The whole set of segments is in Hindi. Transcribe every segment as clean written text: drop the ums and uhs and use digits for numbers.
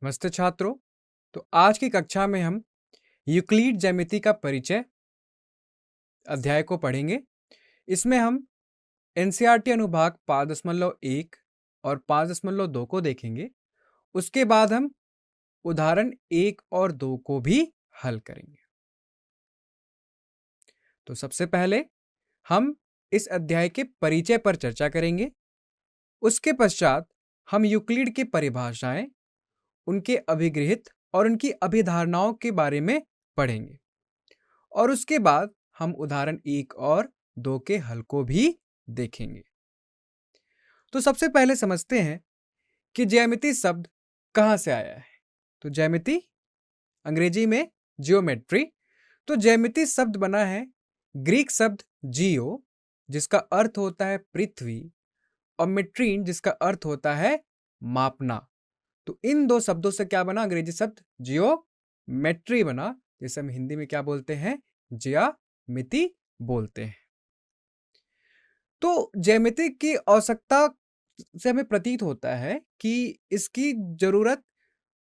नमस्ते छात्रों। तो आज की कक्षा में हम यूक्लिड ज्यामिति का परिचय अध्याय को पढ़ेंगे। इसमें हम एनसीईआरटी अनुभाग 5.1 और 5.2 को देखेंगे। उसके बाद हम उदाहरण 1 और 2 को भी हल करेंगे। तो सबसे पहले हम इस अध्याय के परिचय पर चर्चा करेंगे। उसके पश्चात हम यूक्लिड की परिभाषाएं, उनके अभिगृहित और उनकी अभिधारणाओं के बारे में पढ़ेंगे और उसके बाद हम उदाहरण 1 और 2 के हल को भी देखेंगे। तो सबसे पहले समझते हैं कि ज्यामिति शब्द कहां से आया है। तो ज्यामिति अंग्रेजी में जियोमेट्री। तो ज्यामिति शब्द बना है ग्रीक शब्द जियो, जिसका अर्थ होता है पृथ्वी, और मेट्रीन, जिसका अर्थ होता है मापना। तो इन दो शब्दों से क्या बना? अंग्रेजी शब्द जियोमेट्री बना, जिसे हम हिंदी में क्या बोलते हैं? ज्यामिति बोलते हैं। तो ज्यामिति की आवश्यकता से हमें प्रतीत होता है कि इसकी जरूरत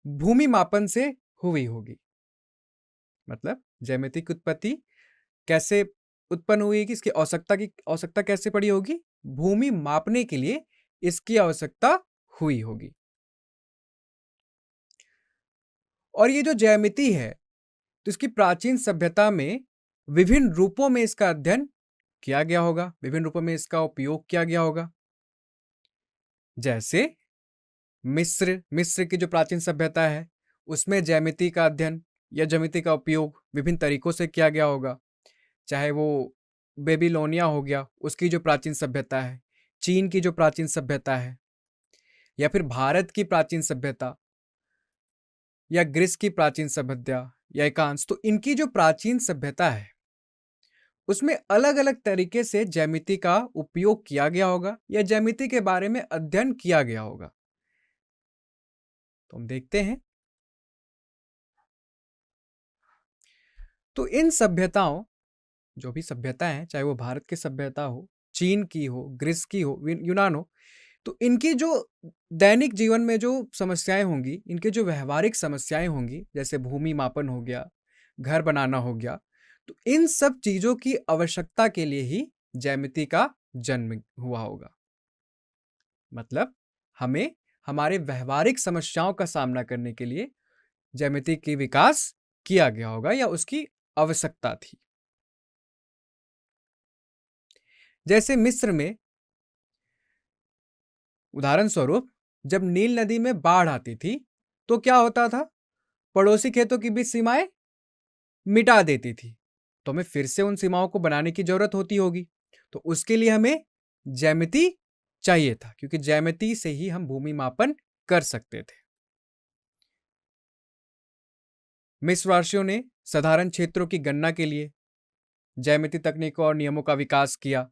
भूमि मापन से हुई होगी। मतलब ज्यामिति की उत्पत्ति कैसे उत्पन्न हुई कि इसकी आवश्यकता कैसे पड़ी होगी? भूमि मापने के लिए इसकी आवश्यकता हुई होगी। और ये जो ज्यामिति है, तो इसकी प्राचीन सभ्यता में विभिन्न रूपों में इसका अध्ययन किया गया होगा, विभिन्न रूपों में इसका उपयोग किया गया होगा। जैसे मिस्र की जो प्राचीन सभ्यता है, उसमें ज्यामिति का अध्ययन या ज्यामिति का उपयोग विभिन्न तरीकों से किया गया होगा। चाहे वो बेबीलोनिया हो गया, उसकी जो प्राचीन सभ्यता है, चीन की जो प्राचीन सभ्यता है, या फिर भारत की प्राचीन सभ्यता, या ग्रीस की प्राचीन सभ्यता, या एकांश। तो इनकी जो प्राचीन सभ्यता है, उसमें अलग अलग तरीके से ज्यामिति का उपयोग किया गया होगा या ज्यामिति के बारे में अध्ययन किया गया होगा। तो हम देखते हैं। तो इन सभ्यताओं, जो भी सभ्यताएं हैं, चाहे वो भारत की सभ्यता हो, चीन की हो, ग्रीस की हो, यूनान हो, तो इनकी जो दैनिक जीवन में जो समस्याएं होंगी, इनके जो व्यवहारिक समस्याएं होंगी, जैसे भूमि मापन हो गया, घर बनाना हो गया, तो इन सब चीजों की आवश्यकता के लिए ही ज्यामिति का जन्म हुआ होगा। मतलब हमें हमारे व्यवहारिक समस्याओं का सामना करने के लिए ज्यामिति की विकास किया गया होगा या उसकी आवश्यकता थी। जैसे मिस्र में उदाहरण स्वरूप जब नील नदी में बाढ़ आती थी, तो क्या होता था? पड़ोसी खेतों की भी सीमाएं मिटा देती थी। तो हमें फिर से उन सीमाओं को बनाने की जरूरत होती होगी। तो उसके लिए हमें ज्यामिति चाहिए था, क्योंकि ज्यामिति से ही हम भूमि मापन कर सकते थे। मिस्रवासियों ने साधारण क्षेत्रों की गणना के लिए ज्यामिति तकनीकों और नियमों का विकास किया।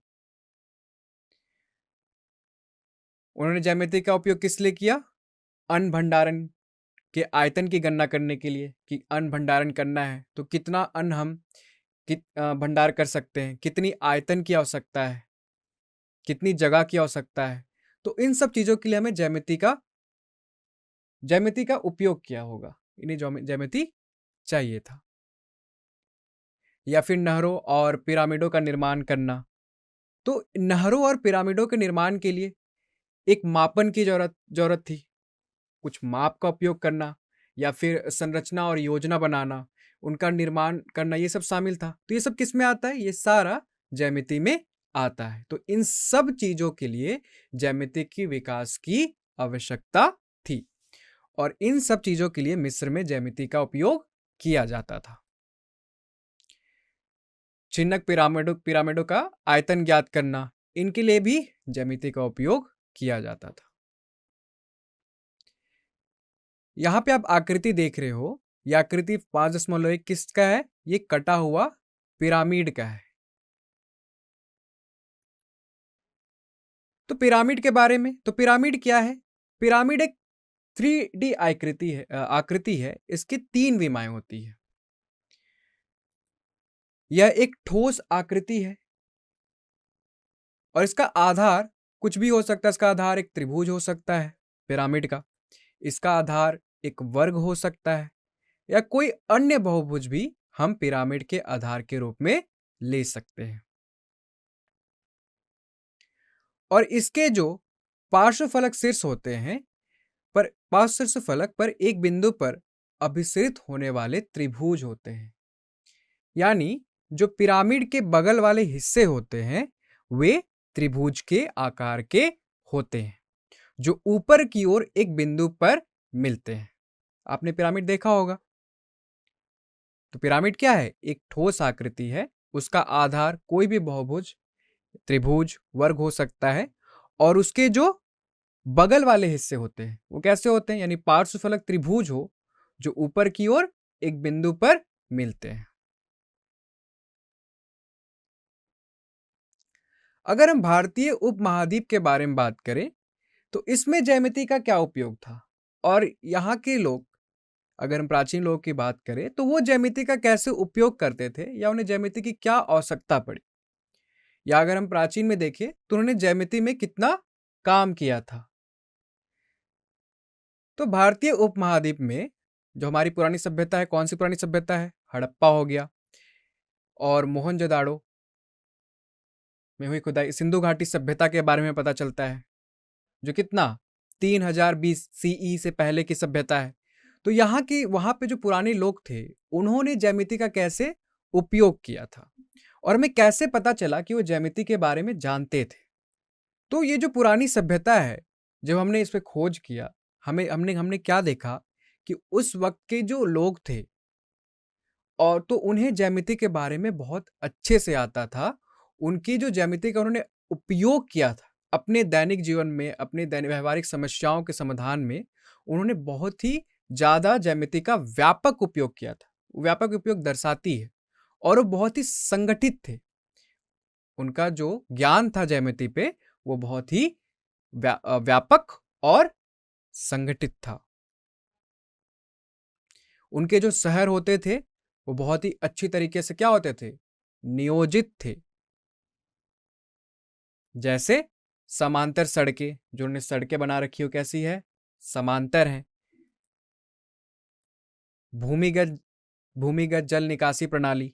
उन्होंने ज्यामिति का उपयोग किस लिए किया? अन्न भंडारण के आयतन की गणना करने के लिए, कि अन्न भंडारण करना है तो कितना अन्न हम भंडार कर सकते हैं, कितनी आयतन की आवश्यकता है, कितनी जगह की आवश्यकता है। तो इन सब चीजों के लिए हमें ज्यामिति का उपयोग किया होगा, इन्हें ज्यामिति चाहिए था। या फिर नहरों और पिरामिडों का निर्माण करना। तो नहरों और पिरामिडों के निर्माण के लिए एक मापन की जरूरत थी। कुछ माप का उपयोग करना या फिर संरचना और योजना बनाना, उनका निर्माण करना, ये सब शामिल था। तो ये सब किस में आता है? ये सारा ज्यामिति में आता है। तो इन सब चीजों के लिए ज्यामिति की विकास की आवश्यकता थी और इन सब चीजों के लिए मिस्र में ज्यामिति का उपयोग किया जाता था। छिन्नक पिरामिडों का आयतन ज्ञात करना, इनके लिए भी ज्यामिति का उपयोग किया जाता था। यहां पे आप आकृति देख रहे हो, यह आकृति 5.1 किसका है? ये कटा हुआ पिरामिड का है। तो पिरामिड के बारे में, तो पिरामिड क्या है? पिरामिड एक 3D आकृति है। इसकी 3 विमाएं होती है। यह एक ठोस आकृति है और इसका आधार कुछ भी हो सकता है। इसका आधार एक त्रिभुज हो सकता है पिरामिड का, इसका आधार एक वर्ग हो सकता है या कोई अन्य बहुभुज भी हम पिरामिड के आधार के रूप में ले सकते हैं। और इसके जो पार्श्वफलक शीर्ष होते हैं, पर पार्श्वफलक पर एक बिंदु पर अभिसरित होने वाले त्रिभुज होते हैं। यानी जो पिरामिड के बगल वाले हिस्से होते हैं वे त्रिभुज के आकार के होते हैं, जो ऊपर की ओर एक बिंदु पर मिलते हैं। आपने पिरामिड देखा होगा। तो पिरामिड क्या है? एक ठोस आकृति है। उसका आधार कोई भी बहुभुज, त्रिभुज, वर्ग हो सकता है। और उसके जो बगल वाले हिस्से होते हैं वो कैसे होते हैं? यानी पार्श्वफलक त्रिभुज हो जो ऊपर की ओर एक बिंदु पर मिलते हैं। अगर हम भारतीय उपमहाद्वीप के बारे में बात करें तो इसमें ज्यामिति का क्या उपयोग था, और यहाँ के लोग, अगर हम प्राचीन लोगों की बात करें तो वो ज्यामिति का कैसे उपयोग करते थे या उन्हें ज्यामिति की क्या आवश्यकता पड़ी, या अगर हम प्राचीन में देखें तो उन्होंने ज्यामिति में कितना काम किया था। तो भारतीय उपमहाद्वीप में जो हमारी पुरानी सभ्यता है, कौन सी पुरानी सभ्यता है? हड़प्पा हो गया, और मोहनजोदाड़ो में हुई खुदाई, सिंधु घाटी सभ्यता के बारे में पता चलता है, जो कितना 3020 सीई से पहले की सभ्यता है। तो यहाँ की वहाँ पे जो पुराने लोग थे उन्होंने ज्यामिति का कैसे उपयोग किया था, और हमें कैसे पता चला कि वो ज्यामिति के बारे में जानते थे। तो ये जो पुरानी सभ्यता है, जब हमने इस पे खोज किया, हमें हमने हमने क्या देखा कि उस वक्त के जो लोग थे और तो उन्हें ज्यामिति के बारे में बहुत अच्छे से आता था। उनकी जो ज्यामिति का उन्होंने उपयोग किया था अपने दैनिक जीवन में, अपने दैनिक व्यवहारिक समस्याओं के समाधान में, उन्होंने बहुत ही ज़्यादा ज्यामिति का व्यापक उपयोग किया था। व्यापक उपयोग दर्शाती है, और वो बहुत ही संगठित थे। उनका जो ज्ञान था ज्यामिति पे वो बहुत ही व्यापक और संगठित था। उनके जो शहर होते थे वो बहुत ही अच्छी तरीके से क्या होते थे? नियोजित थे। जैसे समांतर सड़कें, जो उन्होंने सड़कें बना रखी हो कैसी है? समांतर है। भूमिगत भूमिगत जल निकासी प्रणाली,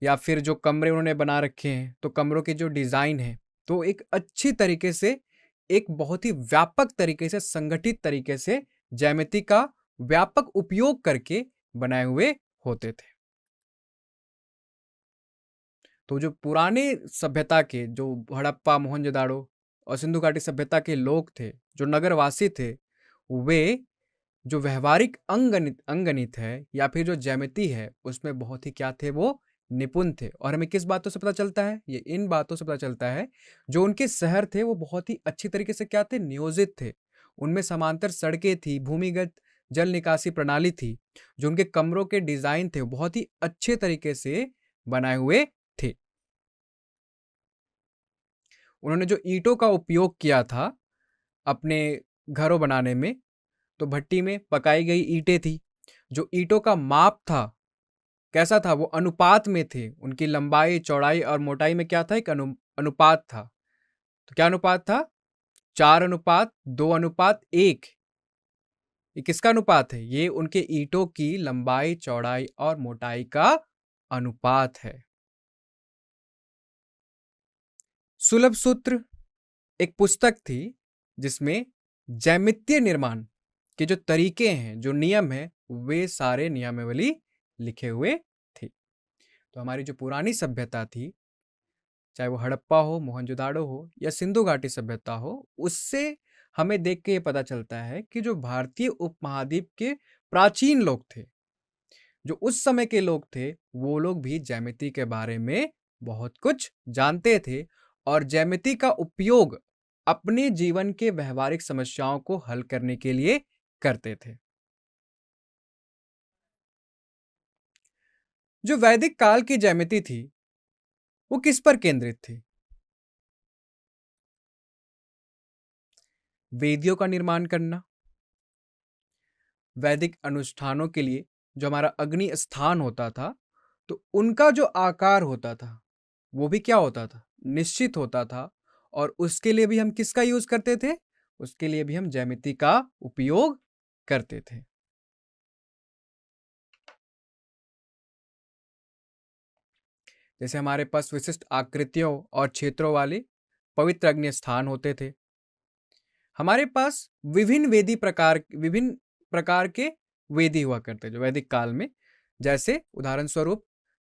या फिर जो कमरे उन्होंने बना रखे हैं तो कमरों की जो डिजाइन है तो एक अच्छी तरीके से, एक बहुत ही व्यापक तरीके से, संगठित तरीके से ज्यामिति का व्यापक उपयोग करके बनाए हुए होते थे। तो जो पुराने सभ्यता के, जो हड़प्पा, मोहनजोदाड़ो और सिंधु घाटी सभ्यता के लोग थे, जो नगरवासी थे, वे जो व्यवहारिक अंगणित है या फिर जो ज्यामिति है उसमें बहुत ही क्या थे? वो निपुण थे। और हमें किस बातों से पता चलता है? ये इन बातों से पता चलता है जो उनके शहर थे वो बहुत ही अच्छी तरीके से क्या थे? नियोजित थे। उनमें समांतर सड़कें थी, भूमिगत जल निकासी प्रणाली थी, जो उनके कमरों के डिजाइन थे वो बहुत ही अच्छे तरीके से बनाए हुए थे। उन्होंने जो ईंटों का उपयोग किया था अपने घरों बनाने में, तो भट्टी में पकाई गई ईंटें थी। जो ईंटों का माप था कैसा था? वो अनुपात में थे। उनकी लंबाई, चौड़ाई और मोटाई में क्या था? एक अनुपात था। तो क्या अनुपात था? 4:2:1। ये किसका अनुपात है? ये उनके ईंटों की लंबाई, चौड़ाई और मोटाई का अनुपात है। सुलभ सूत्र एक पुस्तक थी जिसमें ज्यामितीय निर्माण के जो तरीके हैं, जो नियम हैं, वे सारे नियमावली लिखे हुए थे। तो हमारी जो पुरानी सभ्यता थी, चाहे वो हड़प्पा हो, मोहनजोदाड़ो हो या सिंधु घाटी सभ्यता हो, उससे हमें देख के ये पता चलता है कि जो भारतीय उपमहाद्वीप के प्राचीन लोग थे, जो उस समय के लोग थे, वो लोग भी ज्यामिति के बारे में बहुत कुछ जानते थे और ज्यामिति का उपयोग अपने जीवन के व्यवहारिक समस्याओं को हल करने के लिए करते थे। जो वैदिक काल की ज्यामिति थी वो किस पर केंद्रित थी? वेदियों का निर्माण करना, वैदिक अनुष्ठानों के लिए जो हमारा अग्नि स्थान होता था, तो उनका जो आकार होता था वो भी क्या होता था? निश्चित होता था। और उसके लिए भी हम किसका यूज करते थे? उसके लिए भी हम ज्यामिति का उपयोग करते थे। जैसे हमारे पास विशिष्ट आकृतियों और क्षेत्रों वाले पवित्र अग्नि स्थान होते थे। हमारे पास विभिन्न प्रकार के वेदी हुआ करते जो वैदिक काल में। जैसे उदाहरण स्वरूप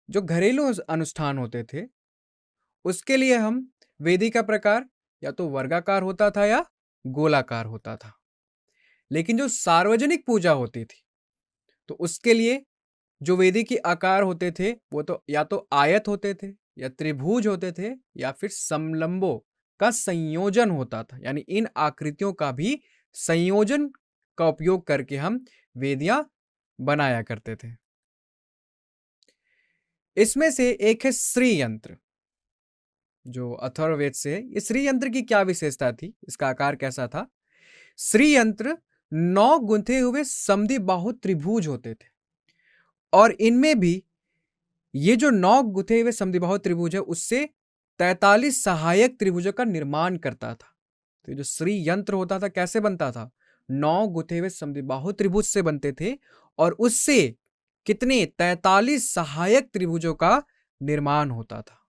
जो घरेलू अनुष्ठान होते थे, उसके लिए हम वेदी का प्रकार या तो वर्गाकार होता था या गोलाकार होता था। लेकिन जो सार्वजनिक पूजा होती थी, तो उसके लिए जो वेदी के आकार होते थे वो तो या तो आयत होते थे या त्रिभुज होते थे या फिर समलंबों का संयोजन होता था। यानी इन आकृतियों का भी संयोजन का उपयोग करके हम वेदियां बनाया करते थे। इसमें से एक है श्री यंत्र, जो अथर्ववेद से है। इस श्री यंत्र की क्या विशेषता थी, इसका आकार कैसा था? श्री यंत्र 9 गुंथे हुए समद्विबाहु त्रिभुज होते थे और इनमें भी ये जो 9 गुंथे हुए समद्विबाहु त्रिभुज है उससे 43 सहायक त्रिभुजों का निर्माण करता था। तो ये जो श्री यंत्र होता था कैसे बनता था? 9 गुंथे हुए समद्विबाहु त्रिभुज से बनते थे और उससे कितने 43 सहायक त्रिभुजों का निर्माण होता था।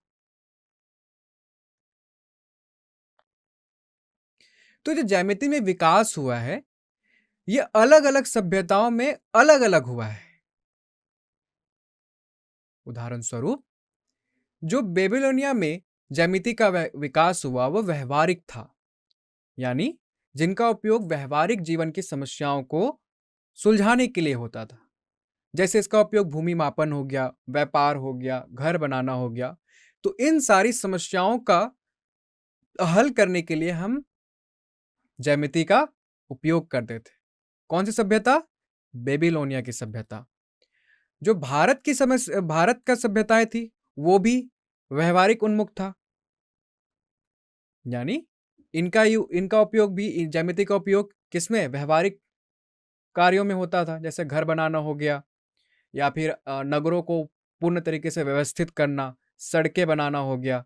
तो जो ज्यामिति में विकास हुआ है, ये अलग अलग सभ्यताओं में अलग अलग हुआ है। उदाहरण स्वरूप जो बेबीलोनिया में ज्यामिति का विकास हुआ वो व्यवहारिक था, यानी जिनका उपयोग व्यवहारिक जीवन की समस्याओं को सुलझाने के लिए होता था। जैसे इसका उपयोग भूमि मापन हो गया, व्यापार हो गया, घर बनाना हो गया। तो इन सारी समस्याओं का हल करने के लिए हम ज्यामिति का उपयोग करते थे। कौन सी सभ्यता? बेबीलोनिया की सभ्यता। जो भारत का सभ्यताएं थी वो भी व्यवहारिक उन्मुख था, यानी इनका उपयोग भी ज्यामिति का उपयोग किसमें? व्यवहारिक कार्यों में होता था। जैसे घर बनाना हो गया या फिर नगरों को पूर्ण तरीके से व्यवस्थित करना, सड़कें बनाना हो गया,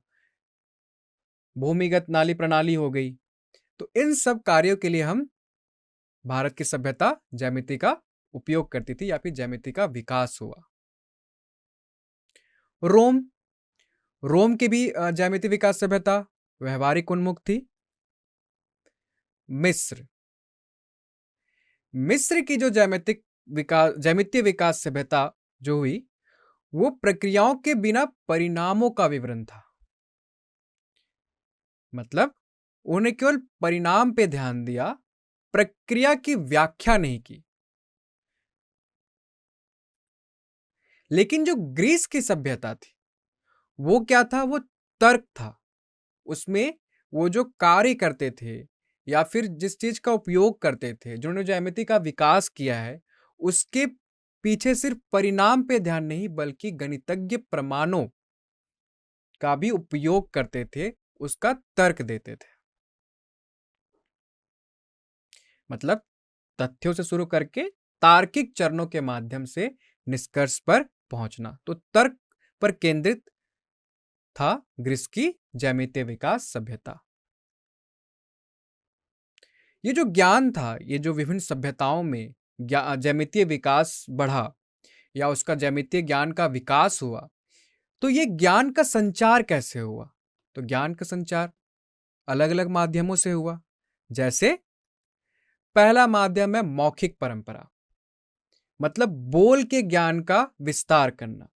भूमिगत नाली प्रणाली हो गई। तो इन सब कार्यों के लिए हम भारत की सभ्यता ज्यामिति का उपयोग करती थी या फिर ज्यामिति का विकास हुआ। रोम रोम की भी ज्यामिति विकास सभ्यता व्यवहारिक उन्मुख थी। मिस्र की जो ज्यामितीय विकास सभ्यता जो हुई वो प्रक्रियाओं के बिना परिणामों का विवरण था। मतलब उन्होंने केवल परिणाम पे ध्यान दिया, प्रक्रिया की व्याख्या नहीं की। लेकिन जो ग्रीस की सभ्यता थी वो क्या था? वो तर्क था। उसमें वो जो कार्य करते थे या फिर जिस चीज का उपयोग करते थे, जिन्होंने ज्यामिति का विकास किया है, उसके पीछे सिर्फ परिणाम पे ध्यान नहीं बल्कि गणितज्ञ प्रमाणों का भी उपयोग करते थे, उसका तर्क देते थे। मतलब तथ्यों से शुरू करके तार्किक चरणों के माध्यम से निष्कर्ष पर पहुंचना। तो तर्क पर केंद्रित था ग्रीस की ज्यामितीय विकास सभ्यता। ये जो ज्ञान था, ये जो विभिन्न सभ्यताओं में ज्यामितीय विकास बढ़ा या उसका ज्यामितीय ज्ञान का विकास हुआ, तो ये ज्ञान का संचार कैसे हुआ? तो ज्ञान का संचार अलग अलग माध्यमों से हुआ। जैसे पहला माध्यम है मौखिक परंपरा, मतलब बोल के ज्ञान का विस्तार करना।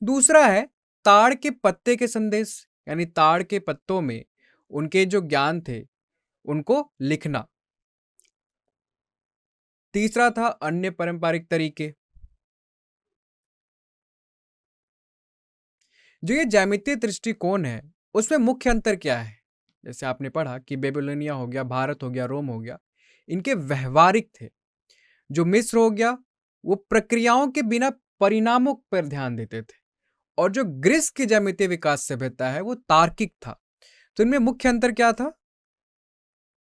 दूसरा है ताड़ के पत्ते के संदेश, यानी ताड़ के पत्तों में उनके जो ज्ञान थे उनको लिखना। तीसरा था अन्य पारंपरिक तरीके। जो ये ज्यामितीय दृष्टिकोण है उसमें मुख्य अंतर क्या है? जैसे आपने पढ़ा कि बेबीलोनिया हो गया, भारत हो गया, रोम हो गया, इनके व्यवहारिक थे। जो मिस्र हो गया वो प्रक्रियाओं के बिना परिणामों पर ध्यान देते थे और जो ग्रीस की ज्यामितीय विकास सभ्यता है वो तार्किक था। तो इनमें मुख्य अंतर क्या था?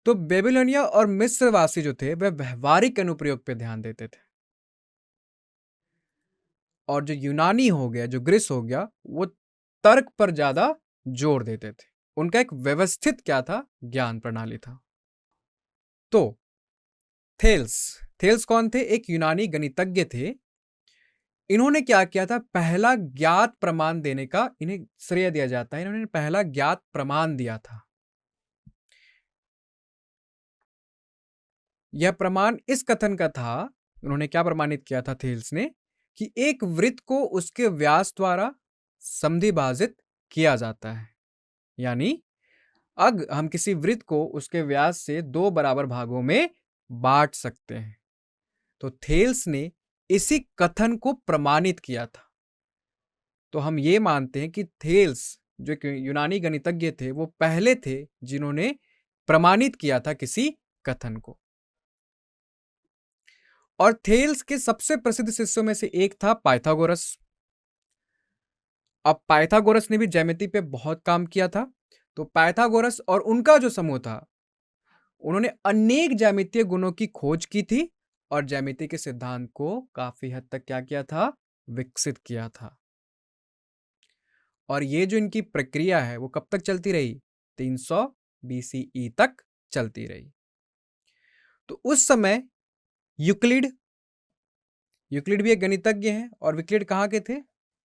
तो बेबीलोनिया और मिस्रवासी जो थे वह व्यवहारिक अनुप्रयोग पर ध्यान देते थे और जो यूनानी हो गया, जो ग्रीस हो गया, वो तर्क पर ज्यादा जोर देते थे। उनका एक व्यवस्थित क्या था? ज्ञान प्रणाली था। तो थेल्स थेल्स कौन थे? एक यूनानी गणितज्ञ थे। इन्होंने क्या किया था? पहला ज्ञात प्रमाण देने का इन्हें श्रेय दिया जाता है। इन्होंने पहला ज्ञात प्रमाण दिया था। यह प्रमाण इस कथन का था, उन्होंने क्या प्रमाणित किया था थेल्स ने, कि एक वृत्त को उसके व्यास द्वारा समद्विभाजित किया जाता है। यानी अग हम किसी वृत्त को उसके व्यास से 2 बराबर भागों में बांट सकते हैं। तो थेल्स ने इसी कथन को प्रमाणित किया था। तो हम ये मानते हैं कि थेल्स जो एक यूनानी गणितज्ञ थे, वो पहले थे जिन्होंने प्रमाणित किया था किसी कथन को। और थेल्स के सबसे प्रसिद्ध शिष्यों में से एक था पाइथागोरस। अब पाइथागोरस ने भी ज्यामिति पे बहुत काम किया था। तो पाइथागोरस और उनका जो समूह था, उन्होंने अनेक ज्यामितीय गुणों की खोज की थी और ज्यामिति के सिद्धांत को काफी हद तक क्या किया था? विकसित किया था। और ये जो इनकी प्रक्रिया है वो कब तक चलती रही? 300 BCE तक चलती रही। तो उस समय यूक्लिड यूक्लिड भी एक गणितज्ञ हैं। और यूक्लिड कहाँ के थे?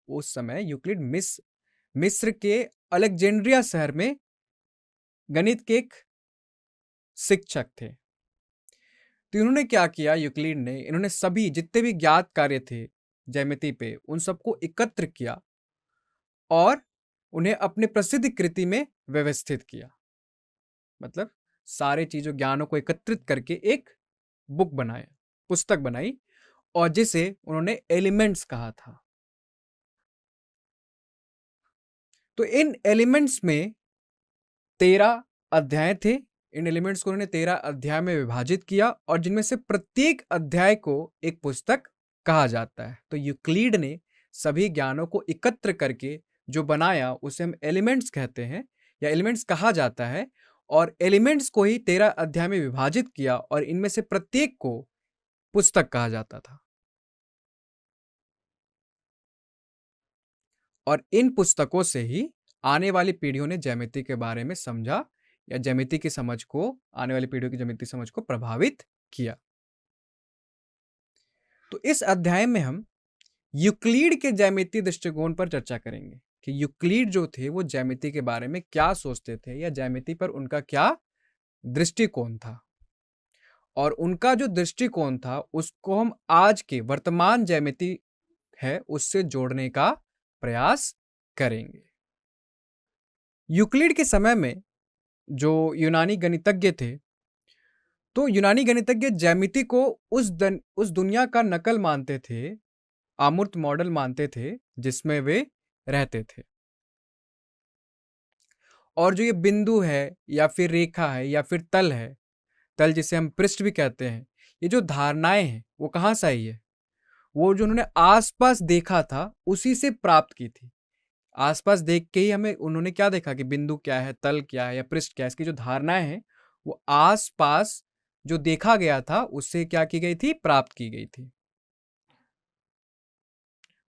उस समय यूक्लिड मिस्र के अलेक्जेंड्रिया शहर में गणित के एक शिक्षक थे। तो इन्होंने क्या किया? यूक्लिड ने इन्होंने सभी जितने भी ज्ञात कार्य थे ज्यामिति पे, उन सबको एकत्र किया और उन्हें अपने प्रसिद्ध कृति में व्यवस्थित किया। मतलब सारे चीजों ज्ञानों को एकत्रित करके एक बुक बनाया, पुस्तक बनाई, और जिसे उन्होंने एलिमेंट्स कहा था। तो इन एलिमेंट्स में 13 अध्याय थे। इन एलिमेंट्स को उन्होंने 13 अध्याय में विभाजित किया और जिनमें से प्रत्येक अध्याय को एक पुस्तक कहा जाता है। तो यूक्लिड ने सभी ज्ञानों को एकत्र करके जो बनाया उसे हम एलिमेंट्स कहते हैं या एलिमेंट्स कहा जाता है। और एलिमेंट्स को ही 13 अध्याय में विभाजित किया और इनमें से प्रत्येक को पुस्तक कहा जाता था। और इन पुस्तकों से ही आने वाली पीढ़ियों ने ज्यामिति के बारे में समझा या ज्यामिति की समझ को, आने वाली पीढ़ियों की ज्यामिति समझ को प्रभावित किया। तो इस अध्याय में हम यूक्लिड के ज्यामितीय दृष्टिकोण पर चर्चा करेंगे कि यूक्लिड जो थे वो ज्यामिति के बारे में क्या सोचते थे या ज्यामिति पर उनका क्या दृष्टिकोण था। और उनका जो दृष्टिकोण था उसको हम आज के वर्तमान ज्यामिति है उससे जोड़ने का प्रयास करेंगे। यूक्लिड के समय में जो यूनानी गणितज्ञ थे, तो यूनानी गणितज्ञ ज्यामिति को उस दुनिया का नकल मानते थे, अमूर्त मॉडल मानते थे जिसमें वे रहते थे। और जो ये बिंदु है या फिर रेखा है या फिर तल है, तल जिसे हम पृष्ठ भी कहते हैं, ये जो धारणाएं हैं वो कहाँ से आई है? वो जो उन्होंने आसपास देखा था उसी से प्राप्त की थी। आसपास देख के ही हमें उन्होंने क्या देखा कि बिंदु क्या है, तल क्या है या पृष्ठ क्या है, इसकी जो धारणाएं हैं वो आसपास जो देखा गया था उससे क्या की गई थी? प्राप्त की गई थी।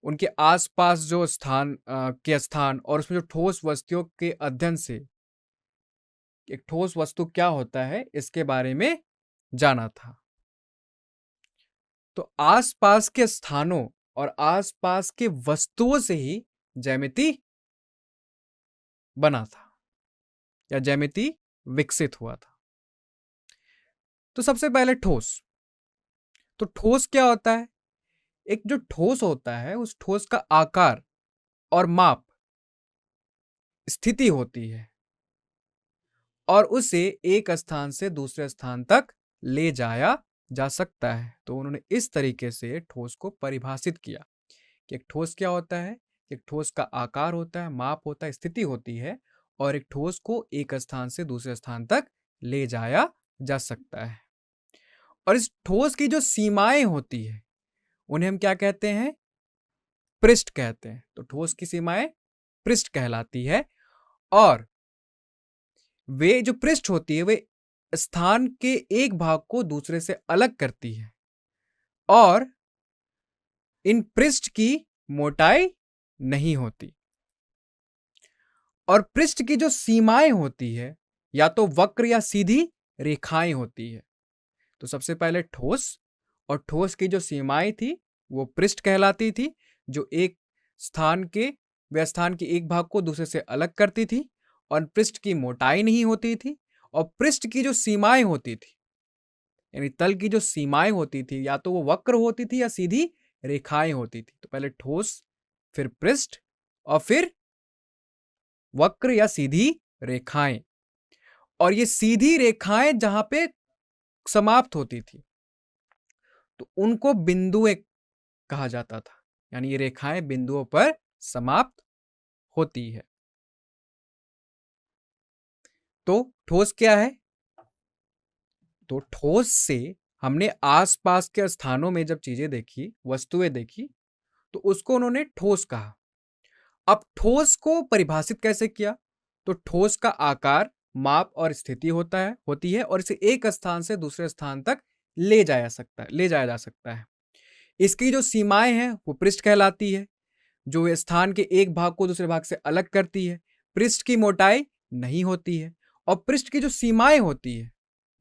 उनके आसपास जो स्थान और उसमें जो ठोस वस्तुओं के अध्ययन से एक ठोस वस्तु क्या होता है इसके बारे में जाना था। तो आसपास के स्थानों और आसपास के वस्तुओं से ही ज्यामिति बना था या ज्यामिति विकसित हुआ था। तो सबसे पहले ठोस। तो ठोस क्या होता है? एक जो ठोस होता है उस ठोस का आकार और माप, स्थिति होती है और उसे एक स्थान से दूसरे स्थान तक ले जाया जा सकता है। तो उन्होंने इस तरीके से ठोस को परिभाषित किया कि एक ठोस क्या होता है? एक ठोस का आकार होता है, माप होता है, स्थिति होती है और एक ठोस को एक स्थान से दूसरे स्थान तक ले जाया जा सकता है। और इस ठोस की जो सीमाएं होती है उन्हें हम क्या कहते हैं? पृष्ठ कहते हैं। तो ठोस की सीमाएं पृष्ठ कहलाती है और वे जो पृष्ठ होती है वे स्थान के एक भाग को दूसरे से अलग करती है और इन पृष्ठ की मोटाई नहीं होती। और पृष्ठ की जो सीमाएं होती है या तो वक्र या सीधी रेखाएं होती है। तो सबसे पहले ठोस, और ठोस की जो सीमाएं थी वो पृष्ठ कहलाती थी, जो एक स्थान के व्यवस्थान के एक भाग को दूसरे से अलग करती थी, और पृष्ठ की मोटाई नहीं होती थी, और पृष्ठ की जो सीमाएं होती थी, यानी तल की जो सीमाएं होती थी, या तो वो वक्र होती थी या सीधी रेखाएं होती थी। तो पहले ठोस, फिर पृष्ठ, और फिर वक्र या सीधी रेखाएं। और ये सीधी रेखाएं जहां पे समाप्त होती थी तो उनको बिंदुएं कहा जाता था, यानी ये रेखाएं बिंदुओं पर समाप्त होती है। तो ठोस क्या है? तो ठोस से हमने आसपास के स्थानों में जब चीजें देखी, वस्तुएं देखी, तो उसको उन्होंने ठोस कहा। अब ठोस को परिभाषित कैसे किया? तो ठोस का आकार, माप और स्थिति होती है, और इसे एक स्थान से दूसरे स्थान तक ले जाया जा सकता है। इसकी जो सीमाएं हैं वो पृष्ठ कहलाती है, जो स्थान के एक भाग को दूसरे भाग से अलग करती है। पृष्ठ की मोटाई नहीं होती है, और पृष्ठ की जो सीमाएं होती है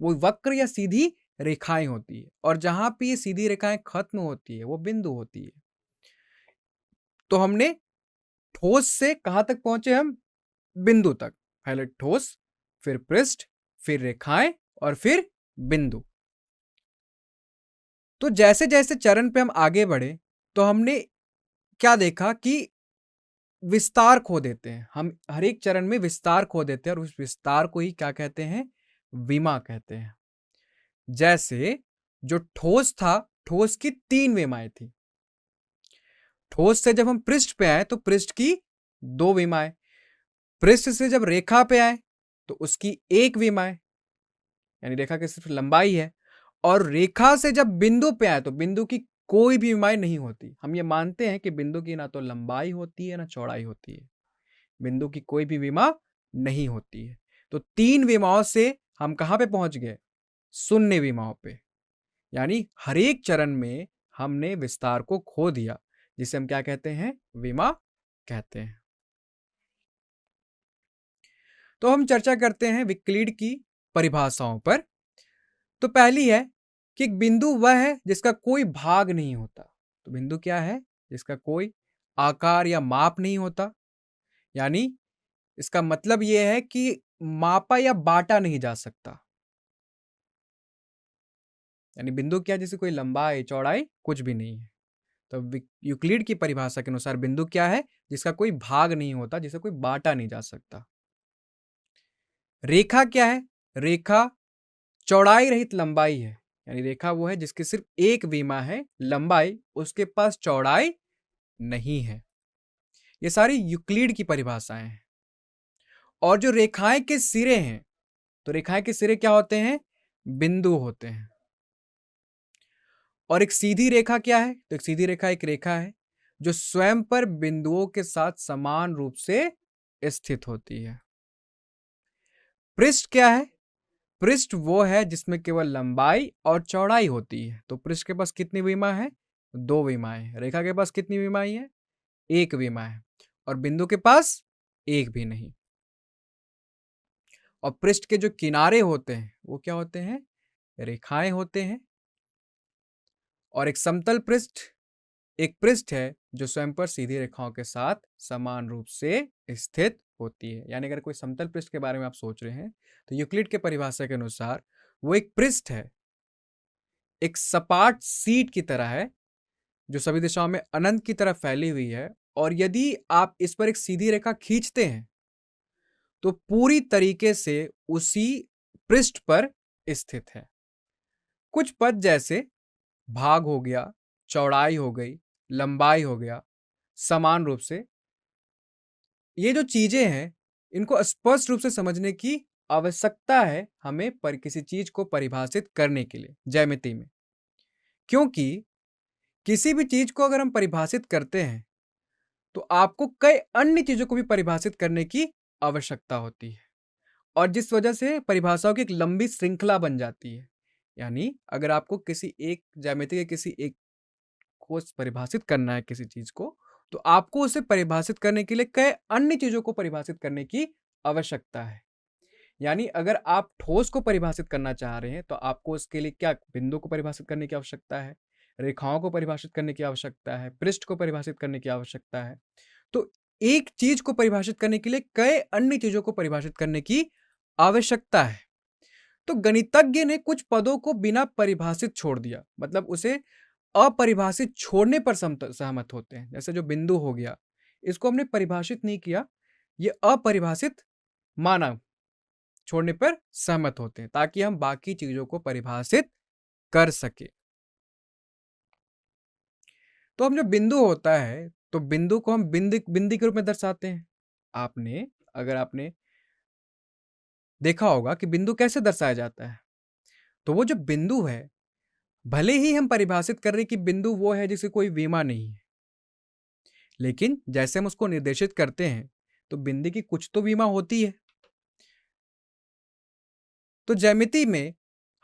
वो वक्र या सीधी रेखाएं होती है, और जहां पे ये सीधी रेखाएं खत्म होती है वो बिंदु होती है। तो हमने ठोस से कहां तक पहुंचे? हम बिंदु तक। पहले ठोस, फिर पृष्ठ, फिर रेखाएं, और फिर बिंदु। तो जैसे जैसे चरण पे हम आगे बढ़े तो हमने क्या देखा कि विस्तार खो देते हैं हम, हर एक चरण में विस्तार खो देते हैं, और उस विस्तार को ही क्या कहते हैं? विमा कहते हैं। जैसे जो ठोस था, ठोस की 3 विमाएं थी। ठोस से जब हम पृष्ठ पे आए तो पृष्ठ की 2 विमाएं, पृष्ठ से जब रेखा पे आए तो उसकी 1 विमाएं, यानी रेखा की सिर्फ लंबाई है, और रेखा से जब बिंदु पे आए तो बिंदु की कोई भी विमाएं नहीं होती। हम ये मानते हैं कि बिंदु की ना तो लंबाई होती है ना चौड़ाई होती है, बिंदु की कोई भी विमा नहीं होती है। तो 3 विमाओं से हम कहां पे पहुंच गए? शून्य विमाओं पे, यानी हर एक चरण में हमने विस्तार को खो दिया, जिसे हम क्या कहते हैं? विमा कहते हैं। तो हम चर्चा करते हैं विक्लीड की परिभाषाओं पर। तो पहली है कि एक बिंदु वह है जिसका कोई भाग नहीं होता। तो बिंदु क्या है? जिसका कोई आकार या माप नहीं होता, यानी इसका मतलब यह है कि मापा या बांटा नहीं जा सकता। यानी बिंदु क्या? जिसकी कोई लंबाई चौड़ाई कुछ भी नहीं है। तो यूक्लिड की परिभाषा के अनुसार बिंदु क्या है? जिसका कोई भाग नहीं होता, जिसे कोई बांटा नहीं जा सकता। रेखा क्या है? रेखा चौड़ाई रहित लंबाई है, यानी रेखा वो है जिसकी सिर्फ एक विमा है, लंबाई, उसके पास चौड़ाई नहीं है। ये सारी यूक्लिड की परिभाषाएं हैं। और जो रेखाएं के सिरे हैं, तो रेखाएं के सिरे क्या होते हैं? बिंदु होते हैं। और एक सीधी रेखा क्या है? तो एक सीधी रेखा एक रेखा है जो स्वयं पर बिंदुओं के साथ समान रूप से स्थित होती है। पृष्ठ क्या है? पृष्ठ वो है जिसमें केवल लंबाई और चौड़ाई होती है। तो पृष्ठ के पास कितनी विमा है? 2 विमाएं। रेखा के पास कितनी विमाएं है? 1 विमा है। और बिंदु के पास एक भी नहीं। और पृष्ठ के जो किनारे होते हैं वो क्या होते हैं? रेखाएं होते हैं। और एक समतल पृष्ठ एक पृष्ठ है जो स्वयं पर सीधी रेखाओं के साथ समान रूप से स्थित होती है। यानी अगर कोई समतल पृष्ठ के बारे में आप सोच रहे हैं तो यूक्लिड के परिभाषा के अनुसार वो एक पृष्ठ है, एक सपाट सीट की तरह है जो सभी दिशाओं में अनंत की तरह फैली हुई है। और यदि आप इस पर एक सीधी रेखा खींचते हैं तो पूरी तरीके से उसी पृष्ठ पर स्थित है। कुछ पद जैसे भाग हो गया, चौड़ाई हो गई, लंबाई हो गया, समान रूप से, ये जो चीजें हैं इनको स्पष्ट रूप से समझने की आवश्यकता है हमें पर किसी चीज को परिभाषित करने के लिए ज्यामिति में। क्योंकि किसी भी चीज को अगर हम परिभाषित करते हैं तो आपको कई अन्य चीजों को भी परिभाषित करने की आवश्यकता होती है, और जिस वजह से परिभाषाओं की एक लंबी श्रृंखला बन जाती है। यानी अगर आपको किसी एक ज्यामिति के किसी एक को परिभाषित करना है किसी चीज को, तो आपको उसे परिभाषित करने के लिए कई अन्य चीजों को परिभाषित करने की आवश्यकता है। यानी अगर आप ठोस को परिभाषित करना चाह रहे हैं तो आपको उसके लिए क्या बिंदु को परिभाषित करने की आवश्यकता है, रेखाओं को परिभाषित करने की आवश्यकता है, पृष्ठ को परिभाषित करने की आवश्यकता है। तो एक चीज को परिभाषित करने के लिए कई अन्य चीजों को परिभाषित करने की आवश्यकता है। तो गणितज्ञ ने कुछ पदों को बिना परिभाषित छोड़ दिया, मतलब उसे अपरिभाषित छोड़ने पर सहमत होते हैं। जैसे जो बिंदु हो गया, इसको हमने परिभाषित नहीं किया, ये अपरिभाषित माना, छोड़ने पर सहमत होते हैं ताकि हम बाकी चीजों को परिभाषित कर सके। तो हम जो बिंदु होता है, तो बिंदु को हम बिंदी के रूप में दर्शाते हैं। अगर आपने देखा होगा कि बिंदु कैसे दर्शाया जाता है, तो वो जो बिंदु है, भले ही हम परिभाषित कर रहे कि बिंदु वो है जिसकी कोई विमा नहीं है, लेकिन जैसे हम उसको निर्देशित करते हैं तो बिंदु की कुछ तो विमा होती है। तो ज्यामिति में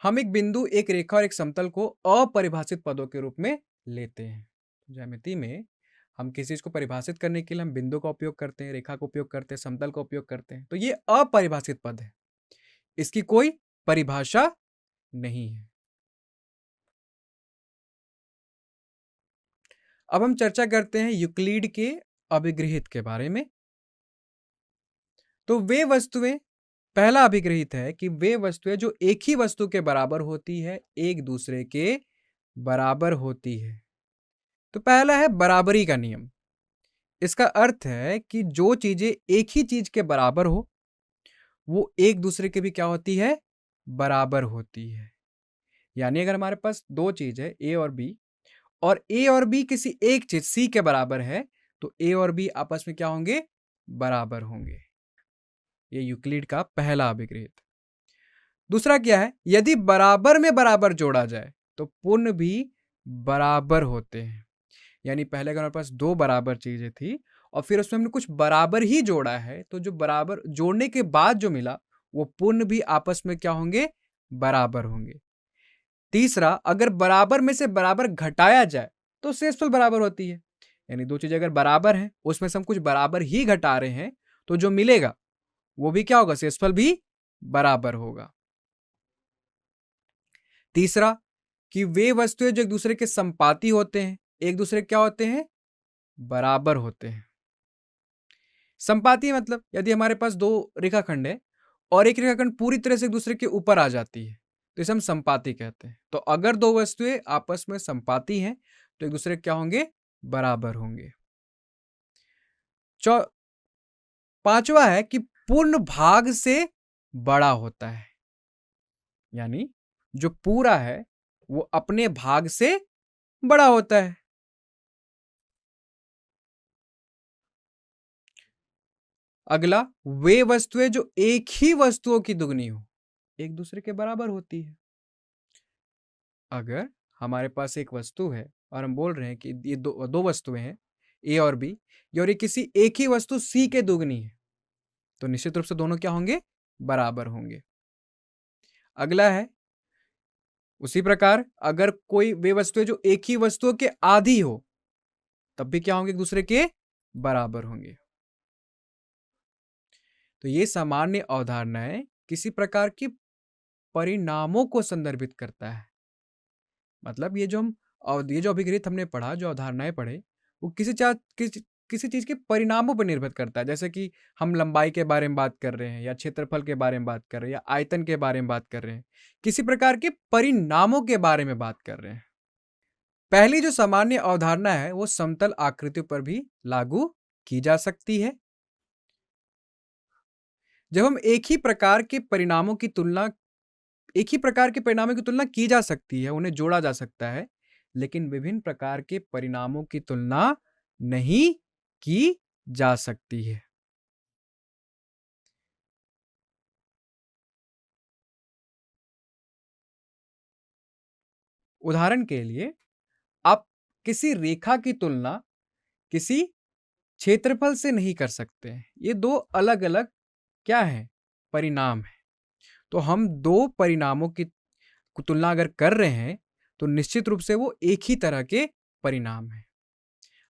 हम एक बिंदु, एक रेखा और एक समतल को अपरिभाषित पदों के रूप में लेते हैं। ज्यामिति में हम किसी चीज को परिभाषित करने के लिए हम बिंदु का उपयोग करते हैं, रेखा का उपयोग करते हैं, समतल का उपयोग करते हैं। तो ये अपरिभाषित पद है, इसकी कोई परिभाषा नहीं है। अब हम चर्चा करते हैं यूक्लिड के अभिगृहित के बारे में। तो वे वस्तुएं, पहला अभिगृहित है कि वे वस्तुएं जो एक ही वस्तु के बराबर होती है, एक दूसरे के बराबर होती है। तो पहला है बराबरी का नियम। इसका अर्थ है कि जो चीजें एक ही चीज के बराबर हो, वो एक दूसरे के भी क्या होती है, बराबर होती है। यानी अगर हमारे पास दो चीज है ए और बी किसी एक चीज सी के बराबर है, तो ए और बी आपस में क्या होंगे, बराबर होंगे। ये यूक्लिड का पहला अभिगृहित। दूसरा क्या है, यदि बराबर में बराबर जोड़ा जाए तो पूर्ण भी बराबर होते हैं। यानी पहले अगर हमारे पास दो बराबर चीजें थी और फिर उसमें हमने कुछ बराबर ही जोड़ा है, तो जो बराबर जोड़ने के बाद जो मिला वो पूर्ण भी आपस में क्या होंगे, बराबर होंगे। तीसरा, अगर बराबर में से बराबर घटाया जाए तो शेषफल बराबर होती है। यानी दो चीजें अगर बराबर हैं, उसमें से हम कुछ बराबर ही घटा रहे हैं, तो जो मिलेगा वो भी क्या होगा, शेषफल भी बराबर होगा। तीसरा, कि वे वस्तुएं जो एक दूसरे के संपाती होते हैं, एक दूसरे क्या होते हैं, बराबर होते हैं। संपाती मतलब यदि हमारे पास दो रेखाखंड है और एक रेखाखंड पूरी तरह से एक दूसरे के ऊपर आ जाती है, तो इसे हम संपाती कहते हैं। तो अगर दो वस्तुएं आपस में संपाती हैं तो एक दूसरे क्या होंगे, बराबर होंगे। पांचवा है कि पूर्ण भाग से बड़ा होता है। यानी जो पूरा है वो अपने भाग से बड़ा होता है। अगला, वे वस्तुएं जो एक ही वस्तुओं की दुगनी हो, एक दूसरे के बराबर होती है। अगर हमारे पास एक वस्तु है और हम बोल रहे हैं कि ये दो वस्तुएं हैं ए और बी, और ये किसी एक ही वस्तु सी के दुगनी है, तो निश्चित रूप से दोनों क्या होंगे, बराबर होंगे। अगला है, उसी प्रकार अगर कोई वे वस्तुएं जो एक ही वस्तुओं के आधी हो, तब भी क्या होंगे, एक दूसरे के बराबर होंगे। तो ये सामान्य अवधारणाएं किसी प्रकार की परिणामों को संदर्भित करता है। मतलब ये जो अभिगृहित हमने पढ़ा, जो अवधारणाएं पढ़े, वो किसी चीज के परिणामों पर निर्भर करता है। जैसे कि हम लंबाई के बारे में बात कर रहे हैं, या क्षेत्रफल के बारे में बात कर रहे हैं, या आयतन के बारे में बात कर रहे हैं, किसी प्रकार के परिणामों के बारे में बात कर रहे हैं। पहली जो सामान्य अवधारणा है वो समतल आकृतियों पर भी लागू की जा सकती है। जब हम एक ही प्रकार के परिणामों की तुलना की जा सकती है, उन्हें जोड़ा जा सकता है, लेकिन विभिन्न प्रकार के परिणामों की तुलना नहीं की जा सकती है। उदाहरण के लिए, आप किसी रेखा की तुलना किसी क्षेत्रफल से नहीं कर सकते हैं। ये दो अलग अलग क्या है, परिणाम है। तो हम दो परिणामों की तुलना अगर कर रहे हैं तो निश्चित रूप से वो एक ही तरह के परिणाम है।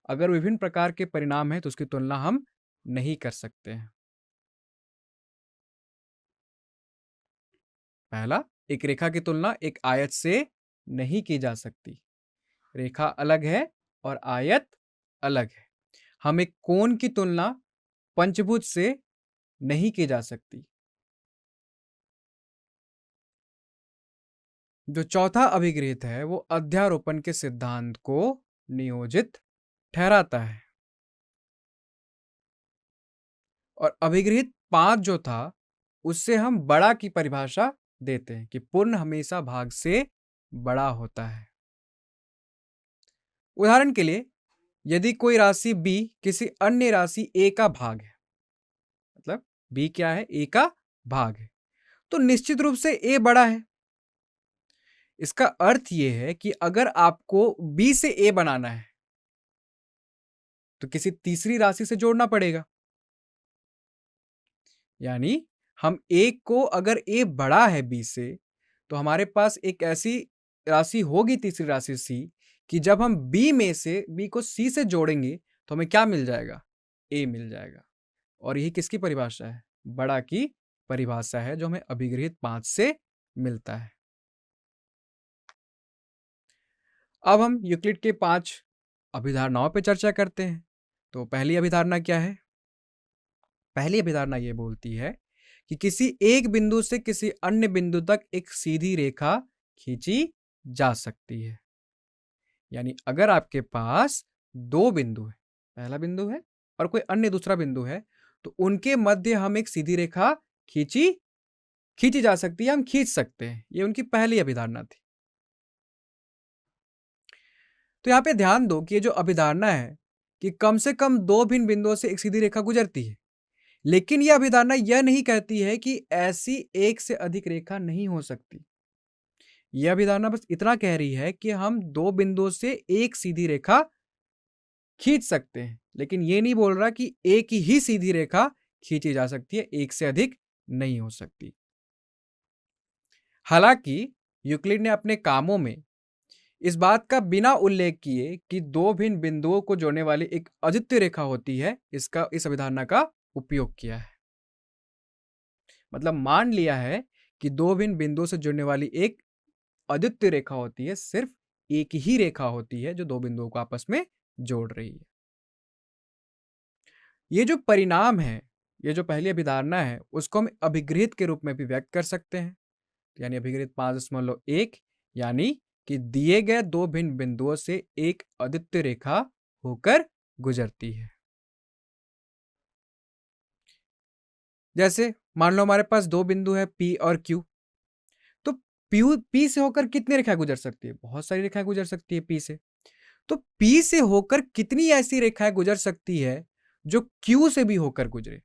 अगर विभिन्न प्रकार के परिणाम हैं तो उसकी तुलना हम नहीं कर सकते हैं। पहला, एक रेखा की तुलना एक आयत से नहीं की जा सकती। रेखा अलग है और आयत अलग है। हम एक कोण की तुलना पंचभुज से नहीं की जा सकती। जो चौथा अभिगृहित है वो अध्यारोपण के सिद्धांत को नियोजित ठहराता है। और अभिगृहित 5 जो था उससे हम बड़ा की परिभाषा देते हैं कि पूर्ण हमेशा भाग से बड़ा होता है। उदाहरण के लिए, यदि कोई राशि b किसी अन्य राशि a का भाग है, मतलब b क्या है, a का भाग है, तो निश्चित रूप से a बड़ा है। इसका अर्थ यह है कि अगर आपको b से a बनाना है तो किसी तीसरी राशि से जोड़ना पड़ेगा। यानी हम a को अगर a बड़ा है b से तो हमारे पास एक ऐसी राशि होगी, तीसरी राशि c, कि जब हम b में से b को c से जोड़ेंगे तो हमें क्या मिल जाएगा, a मिल जाएगा। और यही किसकी परिभाषा है, बड़ा की परिभाषा है, जो हमें अभिगृहित 5 से मिलता है। अब हम यूक्लिड के 5 अभिधारणाओं पर चर्चा करते हैं। तो पहली अभिधारणा क्या है? पहली अभिधारणा यह बोलती है कि किसी एक बिंदु से किसी अन्य बिंदु तक एक सीधी रेखा खींची जा सकती है। यानी अगर आपके पास 2 बिंदु है, पहला बिंदु है और कोई अन्य दूसरा बिंदु है, तो उनके मध्य हम एक सीधी रेखा खींची जा सकती है, हम खींच सकते हैं। ये उनकी पहली अभिधारणा थी। तो यहां पे ध्यान दो कि ये जो अभिधारणा है कि कम से कम 2 भिन्न बिंदुओं से एक सीधी रेखा गुजरती है, लेकिन यह अभिधारणा यह नहीं कहती है कि ऐसी एक से अधिक रेखा नहीं हो सकती। यह अभिधारणा बस इतना कह रही है कि हम 2 बिंदुओं से एक सीधी रेखा खींच सकते हैं, लेकिन यह नहीं बोल रहा कि एक ही सीधी रेखा खींची जा सकती है, एक से अधिक नहीं हो सकती। हालांकि यूक्लिड ने अपने कामों में इस बात का बिना उल्लेख किए कि 2 भिन्न बिंदुओं को जोड़ने वाली एक अद्वितीय रेखा होती है, इस अभिधारणा का उपयोग किया है। मतलब मान लिया है कि 2 भिन्न बिंदुओं से जुड़ने वाली एक अद्वितीय रेखा होती है, सिर्फ एक ही रेखा होती है जो 2 बिंदुओं को आपस में जोड़ रही है। ये जो परिणाम है, ये जो पहली अभिधारणा है, उसको हम अभिगृहित के रूप में भी व्यक्त कर सकते हैं। यानी अभिगृहित 5.1, यानी कि दिए गए 2 भिन्न बिंदुओं से एक अद्वितीय रेखा होकर गुजरती है। जैसे मान लो हमारे पास 2 बिंदु है P और Q, तो P से होकर कितनी रेखाएं गुजर सकती है? बहुत सारी रेखाएं गुजर सकती है P से। तो P से होकर कितनी ऐसी रेखाएं गुजर सकती है जो Q से भी होकर गुजरे?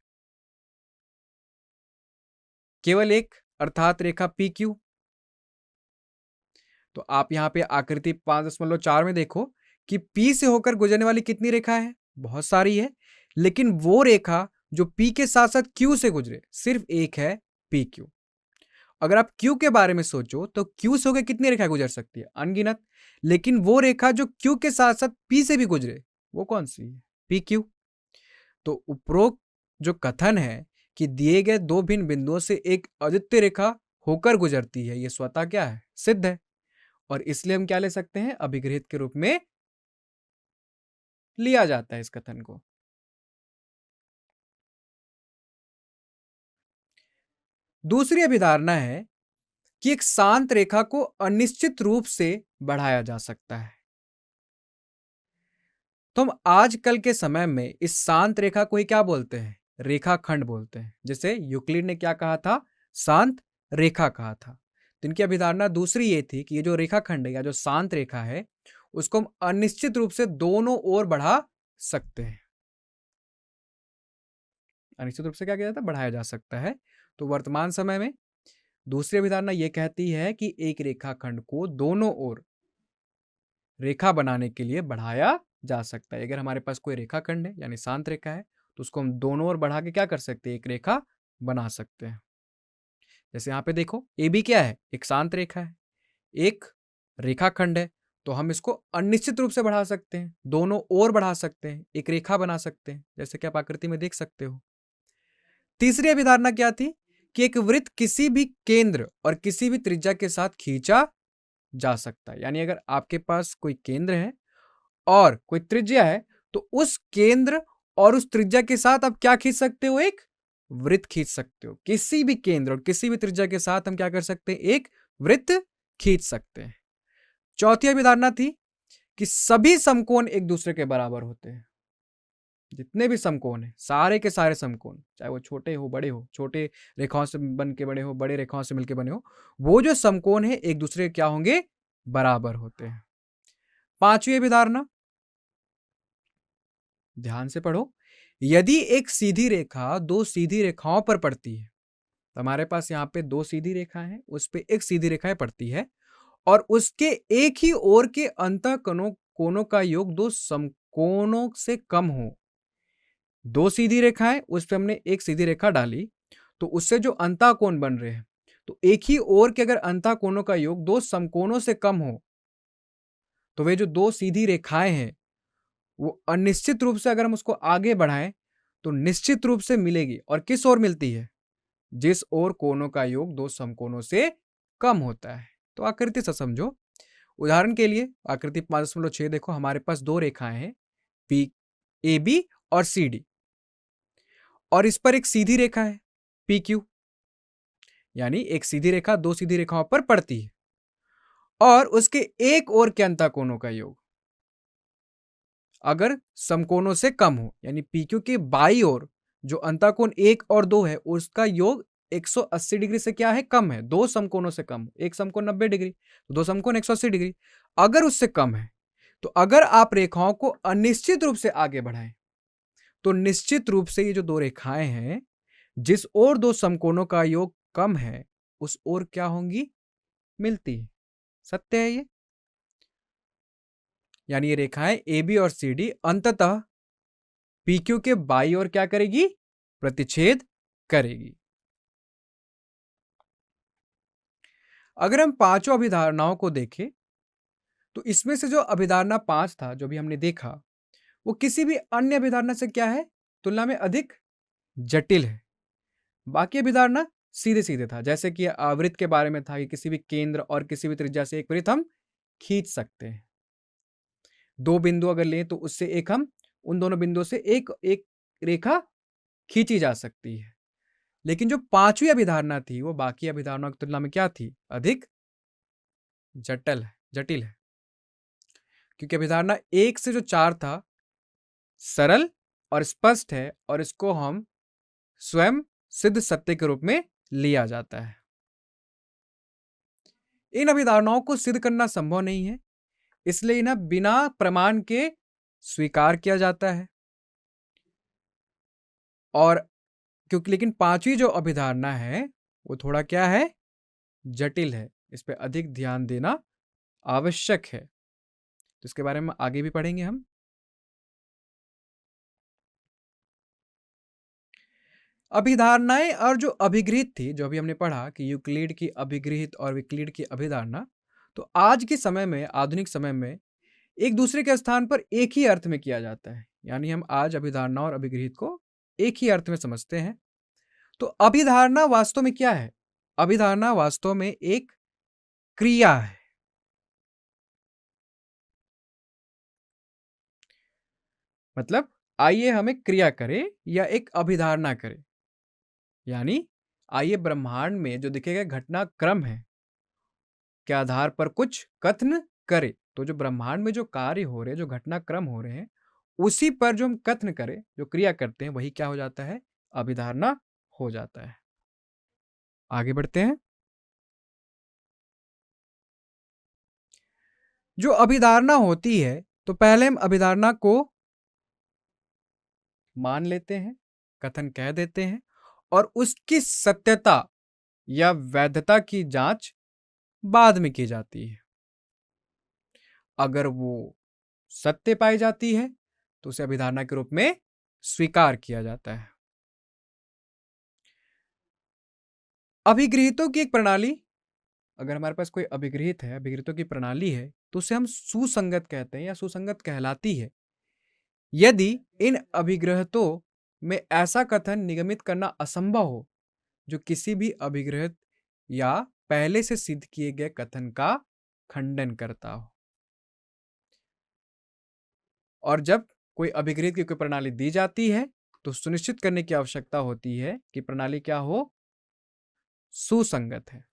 केवल एक, अर्थात रेखा PQ। तो आप यहां पे आकृति 5.4 में देखो कि P से होकर गुजरने वाली कितनी रेखा है? बहुत सारी है, लेकिन वो रेखा जो P के साथ साथ Q से गुजरे सिर्फ एक है, PQ। अगर आप Q के बारे में सोचो तो Q से होकर कितनी रेखा गुजर सकती है? अनगिनत। लेकिन वो रेखा जो Q के साथ साथ P से भी गुजरे, वो कौन सी है? PQ। तो उपरोक्त जो कथन है कि दिए गए 2 भिन्न बिंदुओं से एक अद्वितीय रेखा होकर गुजरती है, ये स्वतः क्या है? सिद्ध है। और इसलिए हम क्या ले सकते हैं? अभिगृहित के रूप में लिया जाता है इस कथन को। दूसरी अभिधारणा है कि एक शांत रेखा को अनिश्चित रूप से बढ़ाया जा सकता है। तो हम आजकल के समय में इस शांत रेखा को ही क्या बोलते हैं? रेखाखंड बोलते हैं। जैसे यूक्लिड ने क्या कहा था? शांत रेखा कहा था। तो इनकी अभिधारणा दूसरी ये थी कि ये जो रेखाखंड है या जो शांत रेखा है, उसको हम अनिश्चित रूप से दोनों ओर बढ़ा सकते हैं। अनिश्चित रूप से क्या किया जाता है? बढ़ाया जा सकता है। तो वर्तमान समय में दूसरी अभिधारणा यह कहती है कि एक रेखाखंड को दोनों ओर रेखा बनाने के लिए बढ़ाया जा सकता है। अगर हमारे पास कोई रेखाखंड है यानी शांत रेखा है, तो उसको हम दोनों ओर बढ़ा के क्या कर सकते हैं? एक रेखा बना सकते हैं। जैसे यहाँ पे देखो, ए बी क्या है? एक शांत रेखा है, एक रेखाखंड है, तो हम इसको अनिश्चित रूप से बढ़ा सकते हैं, दोनों ओर बढ़ा सकते हैं, एक रेखा बना सकते हैं, जैसे कि आप आकृति में देख सकते हो। तीसरी अभिधारणा क्या थी? कि एक वृत्त किसी भी केंद्र और किसी भी त्रिज्या के साथ खींचा जा सकता है। यानी अगर आपके पास कोई केंद्र है और कोई त्रिज्या है, तो उस केंद्र और उस त्रिज्या के साथ आप क्या खींच सकते हो? एक वृत्त खींच सकते हो। किसी भी केंद्र और किसी भी त्रिज्या के साथ हम क्या कर सकते हैं? एक वृत्त खींच सकते हैं। चौथी अभिधारणा थी कि सभी समकोण एक दूसरे के बराबर होते हैं। जितने भी समकोण हैं, सारे के सारे समकोण, चाहे वो छोटे हो बड़े हो, छोटे रेखाओं से बन के बने हो, बड़े रेखाओं से मिलकर बने हो, वो जो समकोण है एक दूसरे के क्या होंगे? बराबर होते हैं। पांचवी अभिधारणा, ध्यान से पढ़ो। यदि एक सीधी रेखा दो सीधी रेखाओं पर पड़ती है, तो हमारे पास यहाँ पे दो सीधी रेखाएं हैं, उस पे एक सीधी रेखाएं पड़ती है और उसके एक ही ओर के अंतः कोणों का योग दो समकोणों से कम हो। दो सीधी रेखाएं, उस पे हमने एक सीधी रेखा डाली, तो उससे जो अंतः कोण बन रहे हैं, तो एक ही ओर के अगर अंतः कोणों का योग दो समकोणों से कम हो, तो वे जो दो सीधी रेखाएं हैं वो अनिश्चित रूप से अगर हम उसको आगे बढ़ाएं तो निश्चित रूप से मिलेगी। और किस ओर मिलती है? जिस ओर कोणों का योग दो समकोणों से कम होता है। तो आकृति से समझो। उदाहरण के लिए आकृति 5.6 देखो, हमारे पास दो रेखाएं हैं, पी ए बी और सी डी, और इस पर एक सीधी रेखा है पी क्यू। यानी एक सीधी रेखा दो सीधी रेखाओं पर पड़ती है और उसके एक ओर के अंतः कोणों का योग अगर समकोणों से कम हो, यानी PQ के बाई ओर जो अंतःकोण 1 और 2 है, उसका योग 180 डिग्री से क्या है? कम है। दो समकोणों से कम, एक समकोण 90 डिग्री, तो दो समकोण 180 डिग्री। अगर उससे कम है, तो अगर आप रेखाओं को अनिश्चित रूप से आगे बढ़ाएं, तो निश्चित रूप से ये जो दो रेखाएं हैं, जिस ओर दो समकोणों का योग कम है, उस ओर क्या होंगी? मिलती है। सत्य है ये। यानी ये रेखाएं ए बी और सी डी अंततः PQ के बाई ओर क्या करेगी? प्रतिच्छेद करेगी। अगर हम पांचों अभिधारणाओं को देखें, तो इसमें से जो अभिधारणा 5 था, जो भी हमने देखा, वो किसी भी अन्य अभिधारणा से क्या है? तुलना में अधिक जटिल है। बाकी अभिधारणा सीधे सीधे था, जैसे कि आवृत्त के बारे में था कि किसी भी केंद्र और किसी भी त्रिज्या से एक वृत्त हम खींच सकते हैं। दो बिंदु अगर लें तो उससे एक हम उन दोनों बिंदुओं से एक एक रेखा खींची जा सकती है। लेकिन जो पांचवी अभिधारणा थी वो बाकी अभिधारणाओं की तुलना में क्या थी? अधिक जटिल है। क्योंकि अभिधारणा 1 से जो 4 था सरल और स्पष्ट है और इसको हम स्वयं सिद्ध सत्य के रूप में लिया जाता है। इन अभिधारणाओं को सिद्ध करना संभव नहीं है, इसलिए इन्हें बिना प्रमाण के स्वीकार किया जाता है। और क्योंकि लेकिन पांचवी जो अभिधारणा है वो थोड़ा क्या है? जटिल है। इस पे अधिक ध्यान देना आवश्यक है। तो इसके बारे में आगे भी पढ़ेंगे हम। अभिधारणाएं और जो अभिगृहित थी, जो अभी हमने पढ़ा कि यूक्लिड की अभिगृहित और विक्लिड की अभिधारणा, तो आज के समय में, आधुनिक समय में एक दूसरे के स्थान पर एक ही अर्थ में किया जाता है। यानी हम आज अभिधारणा और अभिगृहित को एक ही अर्थ में समझते हैं। तो अभिधारणा वास्तव में क्या है? अभिधारणा वास्तव में एक क्रिया है। मतलब आइए हम एक क्रिया करें या एक अभिधारणा करें। यानी आइए ब्रह्मांड में जो दिखे गए घटनाक्रम है के आधार पर कुछ कथन करें। तो जो ब्रह्मांड में जो कार्य हो रहे हैं, जो घटनाक्रम हो रहे हैं, उसी पर जो हम कथन करें, जो क्रिया करते हैं, वही क्या हो जाता है? अभिधारणा हो जाता है। आगे बढ़ते हैं। जो अभिधारणा होती है, तो पहले हम अभिधारणा को मान लेते हैं, कथन कह देते हैं और उसकी सत्यता या वैधता की जांच बाद में की जाती है। अगर वो सत्य पाई जाती है तो उसे अभिधारणा के रूप में स्वीकार किया जाता है। अभिगृहितों की एक प्रणाली, अगर हमारे पास कोई अभिगृहित है, अभिगृहितों की प्रणाली है, तो उसे हम सुसंगत कहते हैं या सुसंगत कहलाती है यदि इन अभिगृहितों में ऐसा कथन निगमित करना असंभव हो जो किसी भी अभिग्रहित या पहले से सिद्ध किए गए कथन का खंडन करता हो। और जब कोई अभिग्रहित की कोई प्रणाली दी जाती है तो सुनिश्चित करने की आवश्यकता होती है कि प्रणाली क्या हो, सुसंगत है।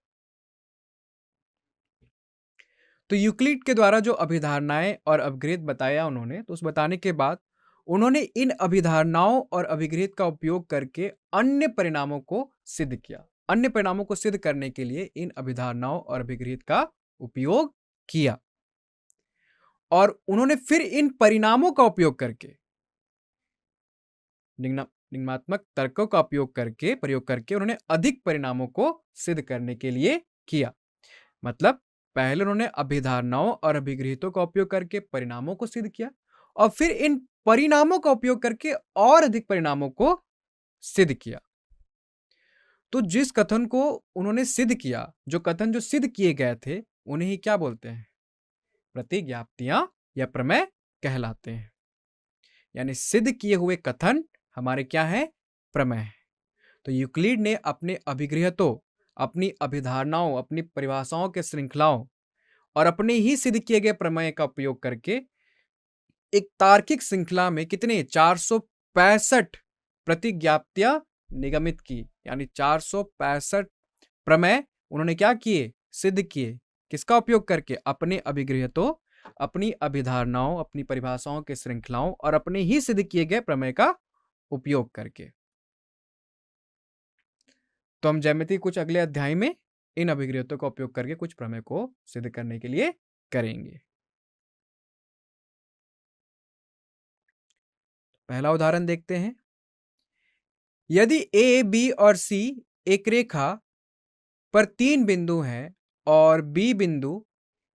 तो यूक्लिड के द्वारा जो अभिधारणाएं और अभिग्रहित बताया उन्होंने, तो उस बताने के बाद उन्होंने इन अभिधारणाओं और अभिग्रहित का उपयोग करके अन्य परिणामों को सिद्ध किया। अन्य परिणामों को सिद्ध करने के लिए इन अभिधारणाओं और अभिग्रहित का उपयोग किया और उन्होंने फिर इन परिणामों का उपयोग करके निगमात्मक तर्कों का प्रयोग करके उन्होंने अधिक परिणामों को सिद्ध करने के लिए किया। मतलब पहले उन्होंने अभिधारणाओं और अभिग्रहितों का उपयोग करके परिणामों को सिद्ध किया और फिर इन परिणामों का उपयोग करके और अधिक परिणामों को सिद्ध किया। तो जिस कथन को उन्होंने सिद्ध किया, जो कथन जो सिद्ध किए गए थे, उन्हें ही क्या बोलते हैं, प्रतिज्ञाप्तियां या प्रमेय कहलाते हैं। यानी सिद्ध किए हुए कथन हमारे क्या है, प्रमेय। तो यूक्लिड ने अपने अभिग्रहितों, अपनी अभिधारणाओं, अपनी परिभाषाओं के श्रृंखलाओं और अपने ही सिद्ध किए गए प्रमेय का उपयोग करके एक तार्किक श्रृंखला में कितने 465 प्रतिज्ञाप्तियां निगमित की। यानी 465 प्रमेय उन्होंने क्या किए, सिद्ध किए। किसका उपयोग करके, अपने अभिग्रहितों, अपनी अभिधारणाओं, अपनी परिभाषाओं के श्रृंखलाओं और अपने ही सिद्ध किए गए प्रमेय का उपयोग करके। तो हम ज्यामिति कुछ अगले अध्याय में इन अभिग्रहितों का उपयोग करके कुछ प्रमेय को सिद्ध करने के लिए करेंगे। पहला उदाहरण देखते हैं। यदि ए, बी और सी एक रेखा पर 3 बिंदु हैं और बी बिंदु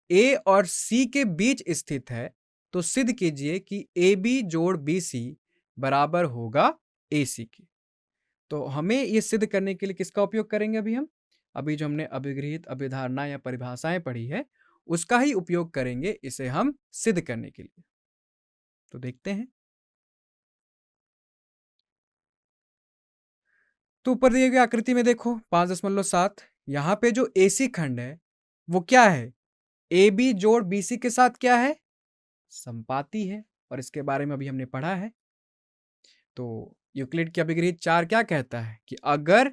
ए और सी के बीच स्थित है, तो सिद्ध कीजिए कि ए बी जोड़ बी सी बराबर होगा ए सी के। तो हमें यह सिद्ध करने के लिए किसका उपयोग करेंगे, अभी जो हमने अभिग्रहित, अभिधारणा या परिभाषाएं पढ़ी है, उसका ही उपयोग करेंगे इसे हम सिद्ध करने के लिए। तो देखते हैं। तो ऊपर दिए गए आकृति में देखो 5.7, यहां पे जो एसी खंड है वो क्या है, ए बी जोड़ बी सी के साथ क्या है, संपाती है। और इसके बारे में अभी हमने पढ़ा है। तो यूक्लिड की अभिग्रहित 4 क्या कहता है कि अगर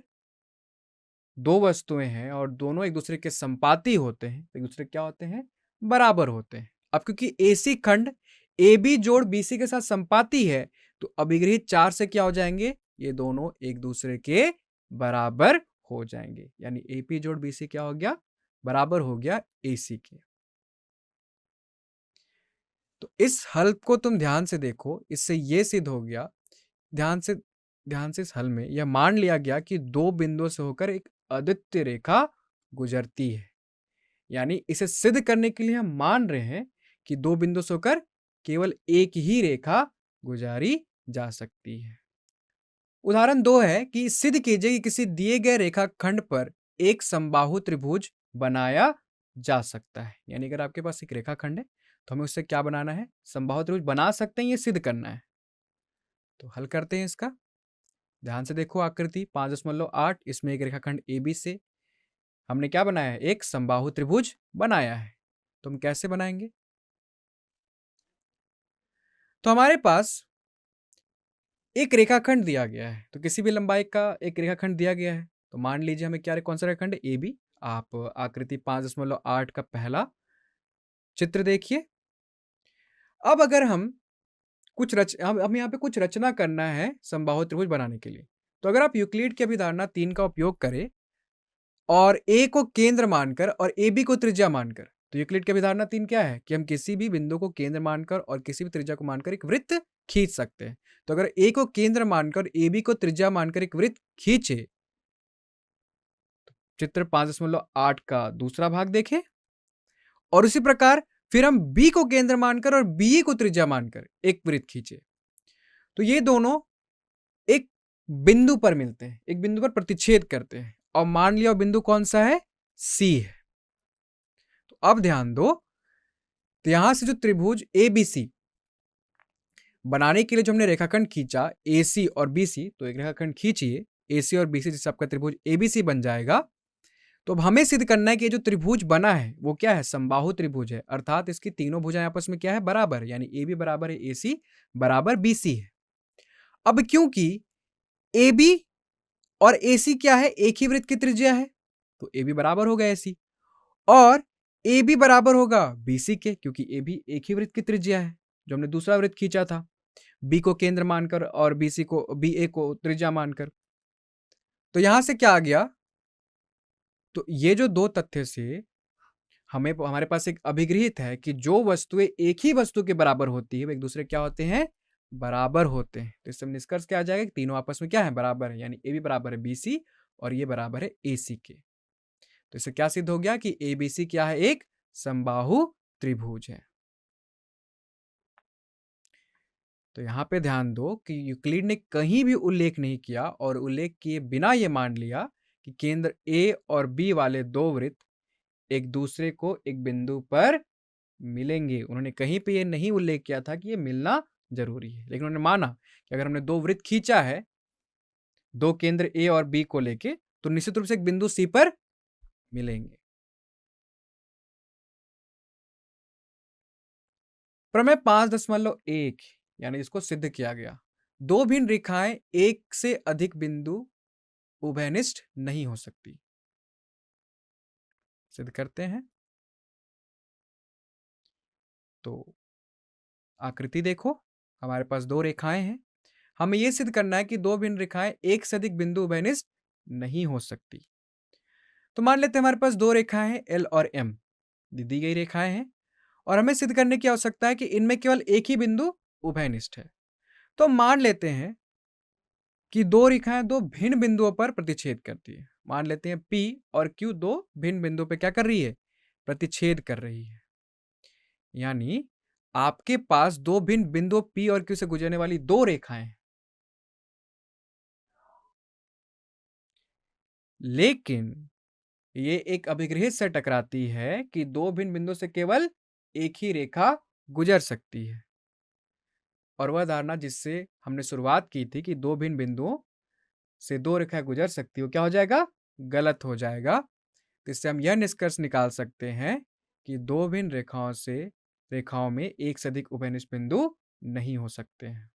दो वस्तुएं हैं और दोनों एक दूसरे के संपाती होते हैं तो एक दूसरे क्या होते हैं, बराबर होते हैं। अब क्योंकि एसी खंड ए बी जोड़ बी सी के साथ संपाती है, तो अभिग्रहित 4 से क्या हो जाएंगे, ये दोनों एक दूसरे के बराबर हो जाएंगे। यानी एपी जोड़ बीसी क्या हो गया, बराबर हो गया एसी के। तो इस हल को तुम ध्यान से देखो, इससे यह सिद्ध हो गया, ध्यान से इस हल में यह मान लिया गया कि दो बिंदुओं से होकर एक अद्वितीय रेखा गुजरती है। यानी इसे सिद्ध करने के लिए हम मान रहे हैं कि दो बिंदुओं से होकर केवल एक ही रेखा गुजारी जा सकती है। उदाहरण 2 है कि सिद्ध कीजिए कि किसी दिए गए रेखाखंड पर एक समबाहु त्रिभुज बनाया जा सकता है। यानी अगर आपके पास एक रेखाखंड है तो हमें उससे क्या बनाना है, समबाहु त्रिभुज बना सकते हैं, ये सिद्ध करना है। तो हल करते हैं इसका। ध्यान से देखो आकृति 5.8, इसमें एक रेखाखंड AB से हमने क्या बनाया है, एक समबाहु त्रिभुज बनाया है। तो हम कैसे बनाएंगे, तो हमारे पास एक रेखाखंड दिया गया है, तो किसी भी लंबाई का एक रेखाखंड दिया गया है। तो मान लीजिए हमें क्या, कौन सा रेखाखंड, AB। आप आकृति 5.8 का पहला चित्र देखिए। अब अगर हम हम यहाँ पे कुछ रचना करना है समबाहु त्रिभुज बनाने के लिए, तो अगर आप यूक्लिड की अभिधारणा 3 का उपयोग करें और ए को केंद्र मानकर और ए बी को त्रिज्या मानकर, तो यूक्लिड की अभिधारणा 3 क्या है कि हम किसी भी बिंदु को केंद्र मानकर और किसी भी त्रिज्या को मानकर एक वृत्त खींच सकते हैं। तो अगर ए को केंद्र मानकर ए बी को त्रिज्या मानकर एक वृत्त खींचे, तो चित्र 5.8 का दूसरा भाग देखें। और उसी प्रकार फिर हम बी को केंद्र मानकर और बी को त्रिज्या मानकर एक वृत्त खींचे, तो ये दोनों एक बिंदु पर मिलते हैं, एक बिंदु पर प्रतिच्छेद करते हैं। और मान लिया बिंदु कौन सा है, सी है। तो अब ध्यान दो, तो यहां से जो त्रिभुज ABC बनाने के लिए जो हमने रेखाखंड खींचा AC और BC, तो एक रेखाखंड खींचिए AC और BC, जिससे आपका त्रिभुज ABC बन जाएगा। तो अब हमें सिद्ध करना है कि ये जो त्रिभुज बना है वो क्या है, समबाहु त्रिभुज है, अर्थात इसकी तीनों भुजाएं आपस में क्या है, बराबर, यानी AB बराबर है AC बराबर BC है। अब क्योंकि AB और AC क्या है, एक ही वृत्त की त्रिज्या है, तो AB बराबर होगा AC, और AB बराबर होगा BC के, क्योंकि AB एक ही वृत्त की त्रिज्या है, जो हमने दूसरा वृत्त खींचा था, B को केंद्र मानकर और BA को त्रिज्या मानकर। तो यहां से क्या आ गया, तो ये जो दो तथ्य से हमारे पास एक अभिगृहित है कि जो वस्तुएं एक ही वस्तु के बराबर होती है, वो एक दूसरे क्या होते हैं, बराबर होते हैं। तो इससे निष्कर्ष क्या आ जाएगा कि तीनों आपस में क्या है, बराबर है, यानी AB बराबर है BC और ये बराबर है AC के। तो इससे क्या सिद्ध हो गया कि ABC क्या है, एक समबाहु त्रिभुज है। तो यहां पे ध्यान दो कि यूक्लिड ने कहीं भी उल्लेख नहीं किया और उल्लेख किए बिना यह मान लिया कि केंद्र A और B वाले दो वृत्त एक दूसरे को एक बिंदु पर मिलेंगे। उन्होंने कहीं पे ये नहीं उल्लेख किया था कि ये मिलना जरूरी है, लेकिन उन्होंने माना कि अगर हमने दो वृत्त खींचा है दो केंद्र A और B को लेके, तो निश्चित रूप से एक बिंदु C पर मिलेंगे। प्रमेय 5.1 यानी इसको सिद्ध किया गया, दो भिन्न रेखाएं एक से अधिक बिंदु उभयनिष्ठ नहीं हो सकती। सिद्ध करते हैं। तो आकृति देखो, हमारे पास दो रेखाएं हैं, हमें यह सिद्ध करना है कि दो भिन्न रेखाएं एक से अधिक बिंदु उभयनिष्ठ नहीं हो सकती। तो मान लेते हैं हमारे पास दो रेखाएं हैं L और M, दी गई रेखाएं हैं, और हमें सिद्ध करने की आवश्यकता है कि इनमें केवल एक ही बिंदु उभयनिष्ठ है। तो मान लेते हैं कि दो रेखाएं दो भिन्न बिंदुओं पर प्रतिच्छेद करती है। मान लेते हैं P और Q दो भिन्न बिंदुओं पर क्या कर रही है, प्रतिच्छेद कर रही है। यानी आपके पास दो भिन्न बिंदुओं P और Q से गुजरने वाली दो रेखाएं हैं, लेकिन ये एक अभिगृहित से टकराती है कि दो भिन्न बिंदुओं से केवल एक ही रेखा गुजर सकती है। और वह धारणा जिससे हमने शुरुआत की थी कि दो भिन्न बिंदुओं से दो रेखाएं गुजर सकती हो, क्या हो जाएगा, गलत हो जाएगा। तो इससे हम यह निष्कर्ष निकाल सकते हैं कि दो भिन्न रेखाओं में एक से अधिक उभयनिष्ठ बिंदु नहीं हो सकते हैं।